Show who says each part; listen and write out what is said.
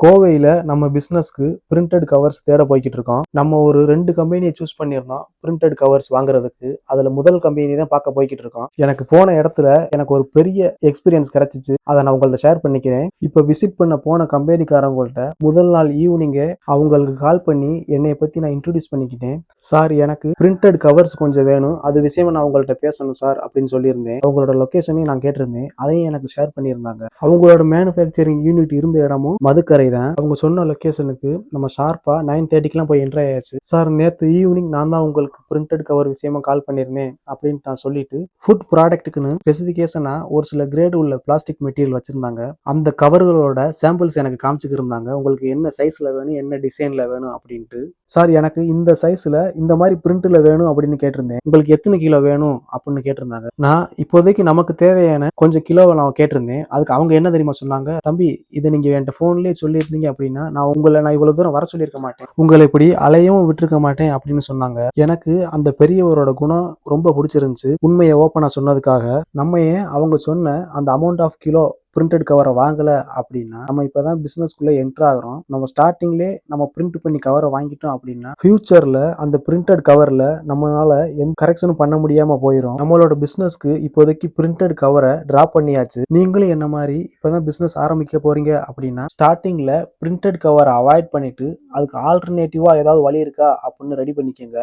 Speaker 1: கோவையில நம்ம பிசினஸ்க்கு printed covers தேட போய்கிட்டு இருக்கோம். நம்ம ஒரு 2 கம்பெனியை சூஸ் பண்ணியிருந்தோம் பிரிண்டட் கவர்ஸ் வாங்குறதுக்கு. அதுல முதல் கம்பெனி தான் பார்க்க போய்கிட்டு இருக்கோம். எனக்கு போன இடத்துல எனக்கு ஒரு பெரிய எக்ஸ்பீரியன்ஸ் கிடைச்சிச்சு. அதை நான் உங்கள்ட்ட ஷேர் பண்ணிக்கிறேன். இப்ப விசிட் பண்ண போன கம்பெனிக்காரங்கள்ட்ட முதல் நாள் ஈவினிங்கே அவங்களுக்கு கால் பண்ணி என்னைய பத்தி நான் இன்ட்ரோடியூஸ் பண்ணிக்கிட்டேன். சார், எனக்கு பிரிண்டட் கவர்ஸ் கொஞ்சம் வேணும், அது விஷயமா நான் உங்கள்ட்ட பேசணும் சார் அப்படின்னு சொல்லியிருந்தேன். அவங்களோட லொகேஷனையும் நான் கேட்டிருந்தேன், அதையும் எனக்கு ஷேர் பண்ணியிருந்தாங்க. அவங்களோட மேனுஃபேக்சரிங் யூனிட் இருந்த இடமும் மதுக்கரை தான். அவங்க சொன்ன லொகேஷனுக்கு நம்ம ஷார்ப்பா 9:30க்குலாம் போய் என்ட்ரி ஆயாச்சு. சார், நேத்து ஈவினிங் நான் தான் உங்களுக்கு பிரிண்டட் கவர் விஷயமா கால் பண்ணிருந்தேன் அப்படின்னு நான் சொல்லிட்டு ஃபுட் ப்ராடக்ட்டுக்குன்னு ஸ்பெசிபிகேஷனா ஒரு சில கிரேடு உள்ள பிளாஸ்டிக் மெட்டீரியல் வச்சிருந்தாங்க. அந்த கவர்களோட சாம்பிள்ஸ் எனக்கு காமிச்சுக்கு இருந்தாங்க. உங்களுக்கு என்ன சைஸ்ல வேணும், என்ன டிசைன்ல வேணும் அப்படின்ட்டு. சார், எனக்கு இந்த சைஸ்ல இந்த மாதிரி பிரிண்ட்ல வேணும் அப்படின்னு கேட்டிருந்தேன். உங்களுக்கு எத்தனை கிலோ வேணும் அப்படின்னு கேட்டிருந்தாங்க. நான் இப்போதைக்கு நமக்கு தேவையான கொஞ்சம் கிலோவை நான் கேட்டிருந்தேன். அதுக்கு அவங்க என்ன தெரியுமா சொன்னாங்க, தம்பி, இதை நீங்க என்கிட்ட போன்லயே சொல்லியிருந்தீங்க அப்படின்னா நான் இவ்வளவு தூரம் வர சொல்லியிருக்க மாட்டேன், உங்களை இப்படி அலையவும் விட்டுருக்க மாட்டேன் அப்படின்னு சொன்னாங்க. எனக்கு அந்த பெரியவரோட குணம் ரொம்ப பிடிச்சிருந்துச்சு. உண்மையை ஓப்பனா சொன்னதுக்காக. நம்ம ஏன் அவங்க சொன்ன அந்த அமௌண்ட் ஆஃப் கிலோ பிரிண்டட் கவரை வாங்கல அப்படின்னா, நம்ம இப்பதான் பிசினஸ்க்குள்ள என்டர் ஆகிறோம். நம்ம ஸ்டார்டிங்லேயே நம்ம பிரிண்ட் பண்ணி கவரை வாங்கிட்டோம் அப்படின்னா ஃபியூச்சர்ல அந்த பிரிண்டட் கவர்ல நம்மளால எந்த கரெக்ஷனும் பண்ண முடியாம போயிடும். நம்மளோட பிசினஸ்க்கு இப்போதைக்கு பிரிண்டட் கவரை டிராப் பண்ணியாச்சு. நீங்களும் என்ன மாதிரி இப்பதான் பிசினஸ் ஆரம்பிக்க போறீங்க அப்படின்னா ஸ்டார்டிங்ல பிரிண்டட் கவரை அவாய்ட் பண்ணிட்டு அதுக்கு ஆல்டர்னேட்டிவா ஏதாவது வழி இருக்கா அப்படின்னு ரெடி பண்ணிக்கங்க.